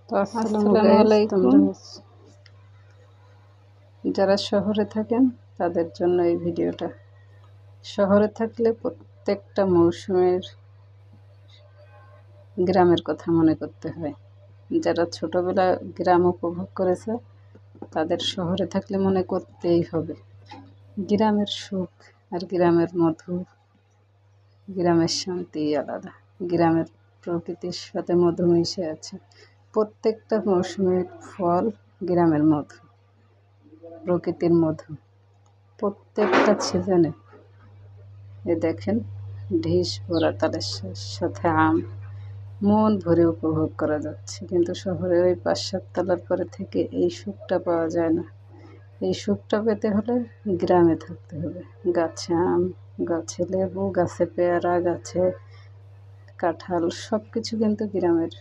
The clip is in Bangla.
তো আসসালামু আলাইকুম। আলাইকুম। যারা শহরে থাকেন তাদের জন্য এই ভিডিওটা। শহরে থাকলে প্রত্যেকটা মৌসুমের গ্রামের কথা মনে করতে হয়। যারা ছোটবেলা গ্রাম উপভোগ করেছে তাদের শহরে থাকলে মনে করতেই হবে গ্রামের সুখ আর গ্রামের মধু, গ্রামের শান্তি আলাদা। গ্রামের প্রকৃতির সাথে মধু মিশে আছে। প্রত্যেকটা মৌসুমের ফল গ্রামের মধু, প্রকৃতির মধু। প্রত্যেকটা সিজনে দেখেন ঢিস ভরা তালের সাথে আম মন ভরে উপভোগ করা যাচ্ছে। কিন্তু শহরে ওই ৫-৭ তলার পরে থেকে এই সুখটা পাওয়া যায় না। এই সুখটা পেতে হলে গ্রামে থাকতে হবে। গাছে আম, গাছে লেবু, গাছে পেয়ারা, গাছে কাঁঠাল, সব কিছু কিন্তু গ্রামের